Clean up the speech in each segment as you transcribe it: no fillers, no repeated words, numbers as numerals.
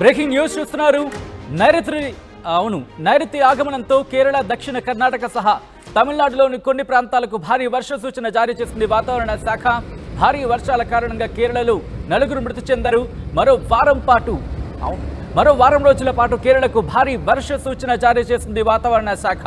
Breaking news చూస్తున్నారు. నైరుతి ఆగమనంతో కేరళ, దక్షిణ కర్ణాటక సహా తమిళనాడులోని కొన్ని ప్రాంతాలకు భారీ వర్ష సూచన జారీ చేసింది వాతావరణ శాఖ. భారీ వర్షాల కారణంగా కేరళలో 4 మృతి చెందారు. మరో వారం రోజుల పాటు కేరళకు భారీ వర్ష సూచన జారీ చేసింది వాతావరణ శాఖ.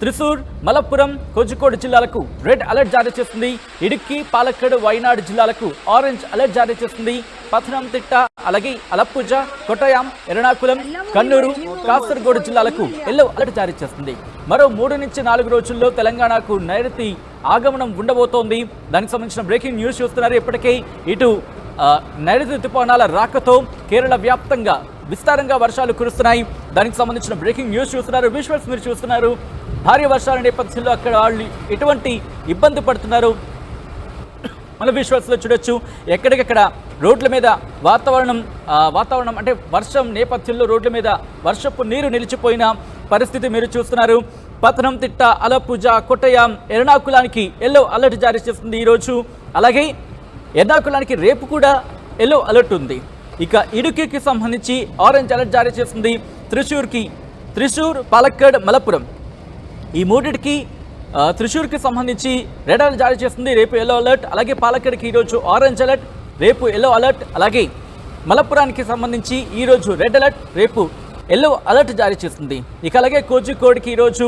త్రిశూర్, మలప్పురం, కోజికోడ్ జిల్లాలకు రెడ్ అలర్ట్ జారీ చేస్తుంది. ఇడుక్కి, పాలక్కడ్, వైనాడ్ జిల్లాలకు ఆరెంజ్ అలర్ట్ జారీ చేస్తుంది. పథనంతిట్ట, అలాగే అలప్పుజ, కొట్టయాం, ఎర్నాకులం, కన్నూరు, కాసర్గోడ్ జిల్లాలకు ఎల్లో అలర్ట్ జారీ చేస్తుంది. మరో 3 నుంచి 4 రోజుల్లో తెలంగాణకు నైరుతి ఆగమనం ఉండబోతోంది. దానికి సంబంధించిన బ్రేకింగ్ న్యూస్ చూస్తున్నారు. ఇప్పటికే ఇటు నైరుతి ఋతుపవనాల రాకతో కేరళ వ్యాప్తంగా విస్తారంగా వర్షాలు కురుస్తున్నాయి. దానికి సంబంధించిన బ్రేకింగ్ న్యూస్ చూస్తున్నారు. విజువల్స్ మీరు చూస్తున్నారు. భారీ వర్షాల నేపథ్యంలో అక్కడ వాళ్ళు ఎటువంటి ఇబ్బంది పడుతున్నారు మన విజువల్స్లో చూడొచ్చు. ఎక్కడికక్కడ రోడ్ల మీద వాతావరణం అంటే వర్షం నేపథ్యంలో రోడ్ల మీద వర్షపు నీరు నిలిచిపోయిన పరిస్థితి మీరు చూస్తున్నారు. పథనంతిట్ట, అలప్పుజ, కొట్టయాం, ఎర్నాకులానికి ఎల్లో అలర్ట్ జారీ చేస్తుంది ఈరోజు. అలాగే ఎర్నాకులానికి రేపు కూడా ఎల్లో అలర్ట్ ఉంది. ఇక ఇడుక్కికి సంబంధించి ఆరెంజ్ అలర్ట్ జారీ చేస్తుంది. త్రిశూర్, పాలక్కడ్, మలప్పురం ఈ మూడింటికి త్రిశూర్కి సంబంధించి రెడ్ అలర్ట్ జారీ చేస్తుంది. రేపు ఎల్లో అలర్ట్. అలాగే పాలక్కడ్కి ఈరోజు ఆరెంజ్ అలర్ట్, రేపు ఎల్లో అలర్ట్. అలాగే మలప్పురానికి సంబంధించి ఈరోజు రెడ్ అలర్ట్, రేపు ఎల్లో అలర్ట్ జారీ చేస్తుంది. ఇక అలాగే కోజికోడ్కి ఈరోజు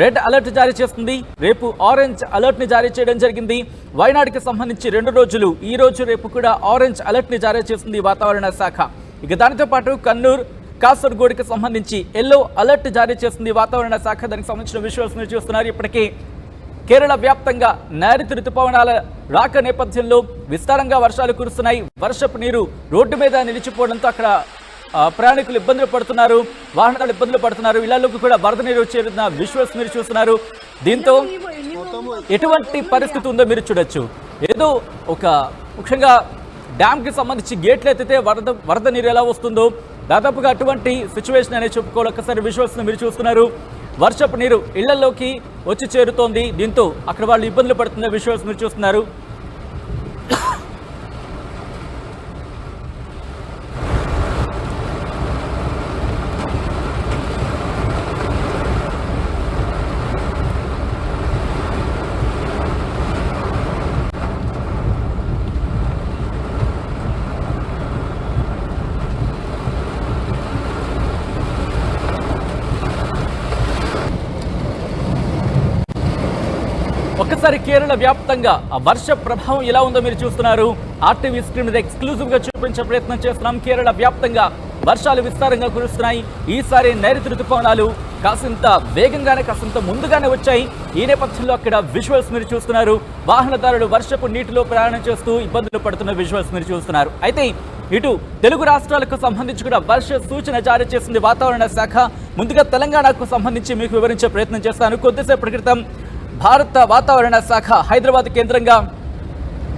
రెడ్ అలర్ట్ జారీ చేస్తుంది. రేపు ఆరెంజ్ అలర్ట్ని జారీ చేయడం జరిగింది. వైనాడ్కి సంబంధించి 2 రోజులు ఈ రోజు రేపు కూడా ఆరెంజ్ అలర్ట్ని జారీ చేస్తుంది వాతావరణ శాఖ. ఇక దానితో పాటు కన్నూర్, కాసర్గోడ్కి సంబంధించి ఎల్లో అలర్ట్ జారీ చేస్తుంది వాతావరణ శాఖ. దానికి సంబంధించిన విజువల్స్ మీరు చూస్తున్నారు. ఇప్పటికే కేరళ వ్యాప్తంగా నైరుతి ఋతుపవనాల రాక నేపథ్యంలో విస్తారంగా వర్షాలు కురుస్తున్నాయి. వర్షపు నీరు రోడ్డు మీద నిలిచిపోవడంతో అక్కడ ప్రయాణికులు ఇబ్బందులు పడుతున్నారు, వాహనాలు ఇబ్బందులు పడుతున్నారు. ఇళ్లలోకి కూడా వరద నీరు చేరుతున్న విజువల్స్ మీరు చూస్తున్నారు. దీంతో ఎటువంటి పరిస్థితి ఉందో మీరు చూడొచ్చు. ఏదో ఒక ముఖ్యంగా డ్యామ్కి సంబంధించి గేట్లు ఎత్తితే వరద నీరు ఎలా వస్తుందో దాదాపుగా అటువంటి సిచ్యువేషన్ అనేది చెప్పుకోవాలి. ఒక్కసారి విజువల్స్ మీరు చూస్తున్నారు. వర్షపు నీరు ఇళ్లలోకి వచ్చి చేరుతోంది. దీంతో అక్కడ వాళ్ళు ఇబ్బందులు పడుతున్న విజువల్స్ మీరు చూస్తున్నారు. ఒక్కసారి కేరళ వ్యాప్తంగా ఆ వర్ష ప్రభావం ఎలా ఉందో మీరు చూస్తున్నారు. ఆర్టీవీ స్క్రీన్ మీద ఎక్స్క్లూజివ్ గా చూపించే ప్రయత్నం చేస్తున్నాం. కేరళ వ్యాప్తంగా వర్షాలు విస్తారంగా కురుస్తున్నాయి. ఈసారి నైరుతి ఋతుపవనాలు కాసింత వేగంగానే కాసింత ముందుగానే వచ్చాయి. ఈ నేపథ్యంలో అక్కడ విజువల్స్ మీరు చూస్తున్నారు. వాహనదారులు వర్షపు నీటిలో ప్రయాణం చేస్తూ ఇబ్బందులు పడుతున్న విజువల్స్ మీరు చూస్తున్నారు. అయితే ఇటు తెలుగు రాష్ట్రాలకు సంబంధించి కూడా వర్ష సూచన జారీ చేసింది వాతావరణ శాఖ. ముందుగా తెలంగాణకు సంబంధించి మీకు వివరించే ప్రయత్నం చేస్తాను. కొద్దిసేపటి క్రితం భారత వాతావరణ శాఖ హైదరాబాద్ కేంద్రంగా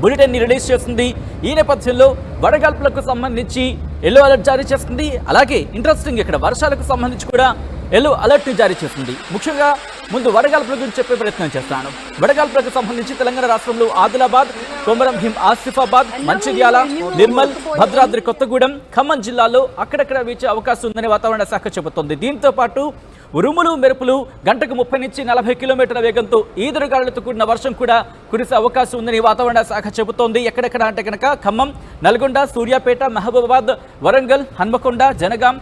బులెటిన్ని రిలీజ్ చేస్తుంది. ఈ నేపథ్యంలో వడగాల్పులకు సంబంధించి ఎల్లో అలర్ట్ జారీ చేస్తుంది. అలాగే ఇంట్రెస్టింగ్ ఇక్కడ వర్షాలకు సంబంధించి కూడా ఎల్లో అలర్ట్ని జారీ చేస్తుంది. ముఖ్యంగా ముందు వడగాల్పుల గురించి చెప్పే ప్రయత్నం చేస్తాను. వడగాల్పులకు సంబంధించి తెలంగాణ రాష్ట్రంలో ఆదిలాబాద్, కొమరం భీం, ఆసిఫాబాద్, మంచిర్యాల, నిర్మల్, భద్రాద్రి కొత్తగూడెం, ఖమ్మం జిల్లాల్లో అక్కడక్కడ వీచే అవకాశం ఉందని వాతావరణ శాఖ చెబుతోంది. దీంతో పాటు ఉరుములు, మెరుపులు గంటకు 30 నుంచి 40 కిలోమీటర్ల వేగంతో ఈదురుగాలులతో కూడిన వర్షం కూడా కురిసే అవకాశం ఉందని వాతావరణ శాఖ చెబుతోంది. ఎక్కడెక్కడ అంటే కనుక ఖమ్మం, నల్గొండ, సూర్యాపేట, మహబూబాబాద్, వరంగల్, హన్మకొండ, జనగాం,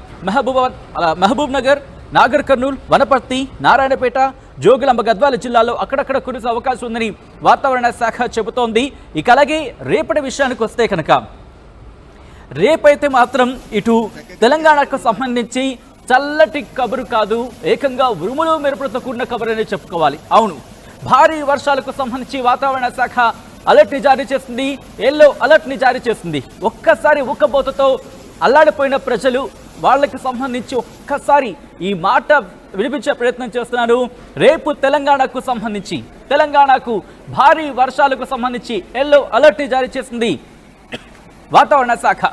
మహబూబ్ నగర్, నాగర్ కర్నూల్, వనపర్తి, నారాయణపేట, జోగులాంబ, గద్వాల జిల్లాలో అక్కడక్కడ కురిసే అవకాశం ఉందని వాతావరణ శాఖ చెబుతోంది. ఇక అలాగే రేపటి విషయానికి వస్తే కనుక రేపైతే మాత్రం ఇటు తెలంగాణకు సంబంధించి చల్లటి కబురు కాదు, ఏకంగా ఉరుములు మెరుపులతో కూడిన కబురు అనేది చెప్పుకోవాలి. అవును, భారీ వర్షాలకు సంబంధించి వాతావరణ శాఖ అలర్ట్ని జారీ చేస్తుంది. ఎల్లో అలర్ట్ని జారీ చేస్తుంది. ఒక్కసారి ఉక్కబోతతో అల్లాడిపోయిన ప్రజలు వాళ్ళకి సంబంధించి ఒక్కసారి ఈ మాట వినిపించే ప్రయత్నం చేస్తున్నారు. రేపు తెలంగాణకు భారీ వర్షాలకు సంబంధించి ఎల్లో అలర్ట్ని జారీ చేసింది వాతావరణ శాఖ.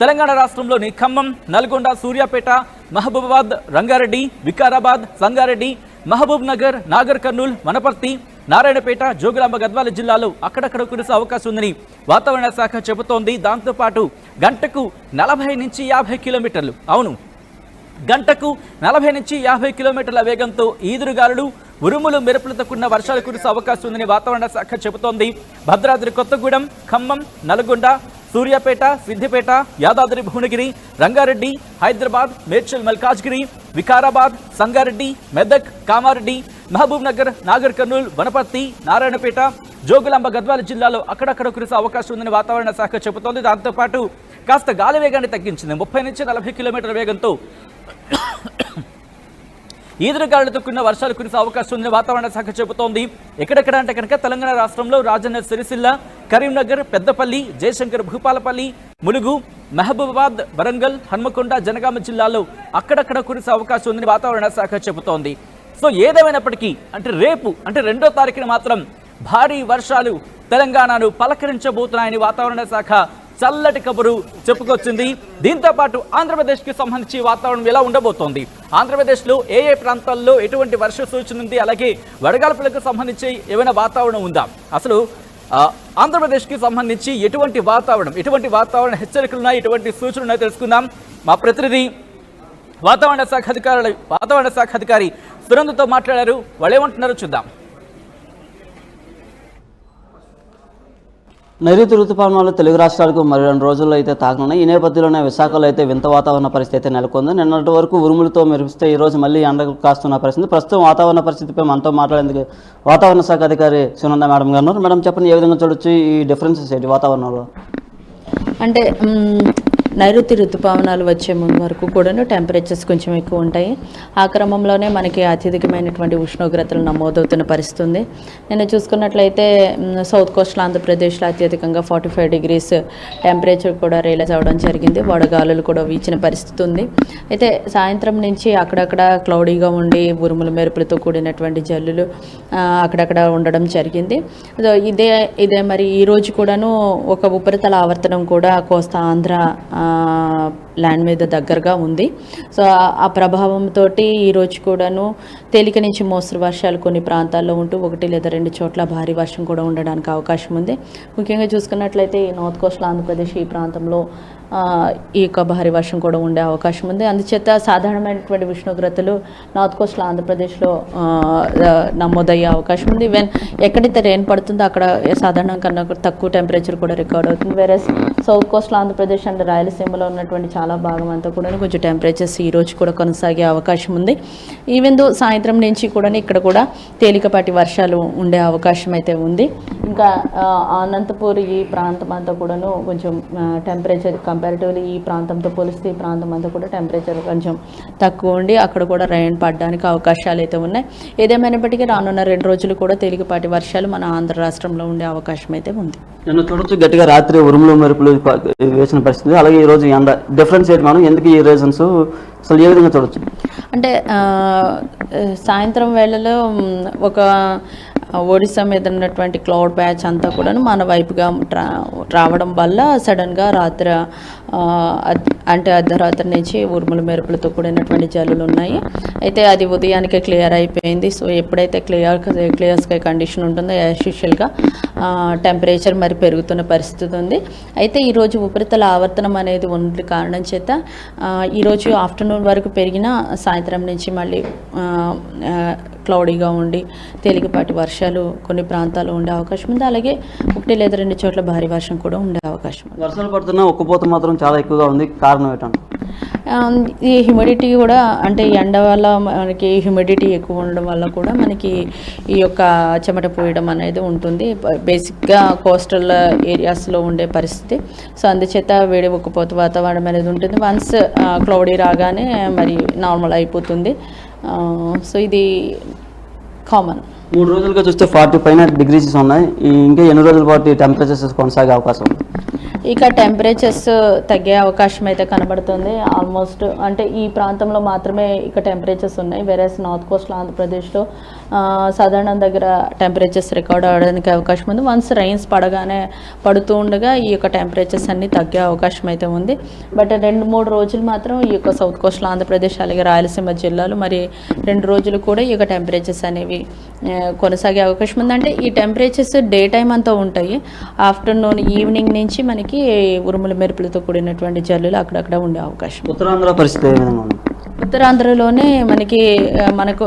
తెలంగాణ రాష్ట్రంలోని ఖమ్మం, నల్గొండ, సూర్యాపేట, మహబూబాబాద్, రంగారెడ్డి, వికారాబాద్, సంగారెడ్డి, మహబూబ్ నగర్, నాగర్ కర్నూల్, వనపర్తి, నారాయణపేట, జోగులాంబ, గద్వాల జిల్లాలో అక్కడక్కడ కురిసే అవకాశం ఉందని వాతావరణ శాఖ చెబుతోంది. దాంతోపాటు గంటకు 40 నుంచి 50 కిలోమీటర్లు గంటకు 40 నుంచి 50 కిలోమీటర్ల వేగంతో ఈదురుగాలులు, ఉరుములు, మెరుపులతో కూడిన వర్షాలు కురిసే అవకాశం ఉందని వాతావరణ శాఖ చెబుతోంది. భద్రాద్రి కొత్తగూడెం, ఖమ్మం, నల్గొండ, సూర్యాపేట, సిద్దిపేట, యాదాద్రి భువనగిరి, రంగారెడ్డి, హైదరాబాద్, మేడ్చల్ మల్కాజ్గిరి, వికారాబాద్, సంగారెడ్డి, మెదక్, కామారెడ్డి, మహబూబ్ నగర్, నాగర్ కర్నూల్, వనపర్తి, నారాయణపేట, జోగులాంబ, గద్వాల జిల్లాలో అక్కడక్కడ కురిసే అవకాశం ఉందని వాతావరణ శాఖ చెబుతోంది. దాంతోపాటు కాస్త గాలి వేగాన్ని తగ్గించింది. 30 నుంచి 40 కిలోమీటర్ల వేగంతో ఈదురుగాలులతో కూడిన వర్షాలు కురిసే అవకాశం ఉందని వాతావరణ శాఖ చెబుతోంది. ఎక్కడెక్కడ అంటే కనుక తెలంగాణ రాష్ట్రంలో రాజన్న సిరిసిల్ల, కరీంనగర్, పెద్దపల్లి, జయశంకర్, భూపాలపల్లి, ములుగు, మహబూబాబాద్, వరంగల్, హన్మకొండ, జనగామ జిల్లాల్లో అక్కడక్కడ కురిసే అవకాశం ఉందని వాతావరణ శాఖ చెబుతోంది. సో ఏదేమైనప్పటికీ అంటే రేపు అంటే 2వ తారీఖున మాత్రం భారీ వర్షాలు తెలంగాణను పలకరించబోతున్నాయని వాతావరణ శాఖ చల్లటి కబురు చెప్పుకొచ్చింది. దీంతో పాటు ఆంధ్రప్రదేశ్కి సంబంధించి వాతావరణం ఎలా ఉండబోతోంది, ఆంధ్రప్రదేశ్లో ఏ ప్రాంతాల్లో ఎటువంటి వర్ష సూచన ఉంది, అలాగే వడగాల్పులకు సంబంధించి ఏమైనా వాతావరణం ఉందా, అసలు ఆంధ్రప్రదేశ్కి సంబంధించి ఎటువంటి వాతావరణ హెచ్చరికలు ఉన్నాయి, ఎటువంటి సూచనలు ఉన్నాయో తెలుసుకుందాం. మా ప్రతినిధి వాతావరణ శాఖ అధికారి సురేంద్రతో మాట్లాడారు. వాళ్ళు ఏమంటున్నారో చూద్దాం. నైరుతి ఋతుపవనాలు తెలుగు రాష్ట్రాలకు మరి 2 రోజుల్లో అయితే తాకనున్నాయి. ఈ నేపథ్యంలోనే విశాఖలో అయితే వింత వాతావరణ పరిస్థితి అయితే నెలకొంది. నిన్నటి వరకు ఉరుములతో మెరిపిస్తే ఈ రోజు మళ్ళీ ఎండకు కాస్తున్న పరిస్థితి. ప్రస్తుతం వాతావరణ పరిస్థితిపై మనతో మాట్లాడేందుకు వాతావరణ శాఖ అధికారి సునంద మేడం గారు ఉన్నారు. మేడం చెప్పండి, ఏ విధంగా చూడొచ్చు ఈ డిఫరెన్సెస్ ఏంటి వాతావరణంలో? అంటే నైరుతి ఋతుపవనాలు వచ్చే ముందు వరకు కూడాను టెంపరేచర్స్ కొంచెం ఎక్కువ ఉంటాయి. ఆ క్రమంలోనే మనకి అత్యధికమైనటువంటి ఉష్ణోగ్రతలు నమోదవుతున్న పరిస్థితి ఉంది. నేను చూసుకున్నట్లయితే సౌత్ కోస్టల్ ఆంధ్రప్రదేశ్లో అత్యధికంగా 45 degrees టెంపరేచర్ కూడా రియలైజ్ అవ్వడం జరిగింది. వడగాలులు కూడా వీచిన పరిస్థితి ఉంది. అయితే సాయంత్రం నుంచి అక్కడక్కడ క్లౌడీగా ఉండి ఉరుములు మెరుపులతో కూడినటువంటి జల్లులు అక్కడక్కడ ఉండడం జరిగింది. ఇదే మరి ఈరోజు కూడాను ఒక ఉపరితల ఆవర్తనం కూడా కోస్తా ఆంధ్ర ల్యాండ్ మీద దగ్గరగా ఉంది. సో ఆ ప్రభావంతో ఈరోజు కూడాను తేలిక నుంచి మోస్తరు వర్షాలు కొన్ని ప్రాంతాల్లో ఉంటూ 1 లేదా 2 చోట్ల భారీ వర్షం కూడా ఉండడానికి అవకాశం ఉంది. ముఖ్యంగా చూసుకున్నట్లయితే ఈ నార్త్ కోస్టల్ ఆంధ్రప్రదేశ్ ఈ ప్రాంతంలో ఈ యొక్క భారీ వర్షం కూడా ఉండే అవకాశం ఉంది. అందుచేత సాధారణమైనటువంటి ఉష్ణోగ్రతలు నార్త్ కోస్టల్ ఆంధ్రప్రదేశ్లో నమోదయ్యే అవకాశం ఉంది. ఈవెన్ ఎక్కడైతే రెయిన్ పడుతుందో అక్కడ సాధారణం కన్నా తక్కువ టెంపరేచర్ కూడా రికార్డ్ అవుతుంది. వేరే సౌత్ కోస్టల్ ఆంధ్రప్రదేశ్ అండ్ రాయలసీమలో ఉన్నటువంటి చాలా భాగం అంతా కూడా కొంచెం టెంపరేచర్స్ ఈ రోజు కూడా కొనసాగే అవకాశం ఉంది. ఈవెన్ సాయంత్రం నుంచి కూడా ఇక్కడ కూడా తేలికపాటి వర్షాలు ఉండే అవకాశం అయితే ఉంది. ఇంకా అనంతపూర్ ఈ ప్రాంతం అంతా కూడాను కొంచెం టెంపరేచర్ కంపారిటివ్లీ ఈ ప్రాంతంతో పోలిస్తే ఈ ప్రాంతం అంతా కూడా టెంపరేచర్ కొంచెం తక్కువ ఉండి అక్కడ కూడా రైన్ పడడానికి అవకాశాలు అయితే ఉన్నాయి. ఏదేమైనప్పటికీ రానున్న 2 రోజులు కూడా తేలికపాటి వర్షాలు మన ఆంధ్ర రాష్ట్రంలో ఉండే అవకాశం అయితే ఉంది. నిన్న చూడొచ్చు గట్టిగా రాత్రి ఉరుములు మెరుపులు వేసిన పరిస్థితి, అలాగే ఈరోజు ఎండ. డిఫరెన్స్ ఏంటి మనం, ఎందుకు ఈ రీజన్స్ అసలు ఏ విధంగా చూడొచ్చు? అంటే సాయంత్రం వేళలో ఒక ఒడిశా మీద ఉన్నటువంటి క్లౌడ్ బ్యాచ్ అంతా కూడా మన వైపుగా రావడం వల్ల సడన్గా రాత్రి అంటే అర్ధరాత్రి నుంచి ఉరుములు మెరుపులతో కూడినటువంటి జల్లులు ఉన్నాయి. అయితే అది ఉదయానికే క్లియర్ అయిపోయింది. సో ఎప్పుడైతే క్లియర్ స్కై కండిషన్ ఉంటుందో యాజ్ యూజువల్గా టెంపరేచర్ మరి పెరుగుతున్న పరిస్థితి ఉంది. అయితే ఈరోజు ఉపరితల ఆవర్తనం అనేది ఉన్న కారణం చేత ఈరోజు ఆఫ్టర్నూన్ వరకు పెరిగిన సాయంత్రం నుంచి మళ్ళీ క్లౌడీగా ఉండి తేలికపాటి వర్షాలు కొన్ని ప్రాంతాల్లో ఉండే అవకాశం ఉంది. అలాగే 1 లేదా 2 చోట్ల భారీ వర్షం కూడా ఉండే అవకాశం ఉంది. వర్షాలు పడుతున్నా ఉక్కపోత మాత్రం చాలా ఎక్కువగా ఉంది. కారణం ఏంటంటే ఈ హ్యూమిడిటీ కూడా, అంటే ఎండ వల్ల మనకి హ్యూమిడిటీ ఎక్కువ ఉండడం వల్ల కూడా మనకి ఈ యొక్క చెమట పోయడం అనేది ఉంటుంది. బేసిక్గా కోస్టల్ ఏరియాస్లో ఉండే పరిస్థితి. సో అందుచేత వేడి ఉక్కపోత వాతావరణం అనేది ఉంటుంది. వన్స్ క్లౌడీ రాగానే మరి నార్మల్ అయిపోతుంది. సో ఇది కామన్. 3 రోజులుగా చూస్తే 40 పైన డిగ్రీస్ ఉన్నాయి. ఇంకా ఎన్ని రోజుల పాటు టెంపరేచర్స్ కొనసాగే అవకాశం ఉంది? ఇక టెంపరేచర్స్ తగ్గే అవకాశం అయితే కనబడుతుంది. ఆల్మోస్ట్ అంటే ఈ ప్రాంతంలో మాత్రమే ఇక టెంపరేచర్స్ ఉన్నాయి. వేరేస్ నార్త్ కోస్టల్ ఆంధ్రప్రదేశ్లో సాధారణం దగ్గర టెంపరేచర్స్ రికార్డ్ అవ్వడానికి అవకాశం ఉంది. వన్స్ రైన్స్ పడుతూ ఉండగా ఈ యొక్క టెంపరేచర్స్ అన్నీ తగ్గే అవకాశం అయితే ఉంది. బట్ 2-3 రోజులు మాత్రం ఈ యొక్క సౌత్ కోస్టల్ ఆంధ్రప్రదేశ్ అలాగే రాయలసీమ జిల్లాలు మరి 2 రోజులు కూడా ఈ యొక్క టెంపరేచర్స్ అనేవి కొనసాగే అవకాశం ఉంది. అంటే ఈ టెంపరేచర్స్ డే టైం అంతా ఉంటాయి. ఆఫ్టర్నూన్ ఈవినింగ్ నుంచి మనకి ఉరుముల మెరుపులతో కూడినటువంటి జల్లులు అక్కడక్కడ ఉండే అవకాశం. ఉత్తరాంధ్ర పరిస్థితి ఏ విధంగా ఉంది? ఉత్తరాంధ్రలోనే మనకు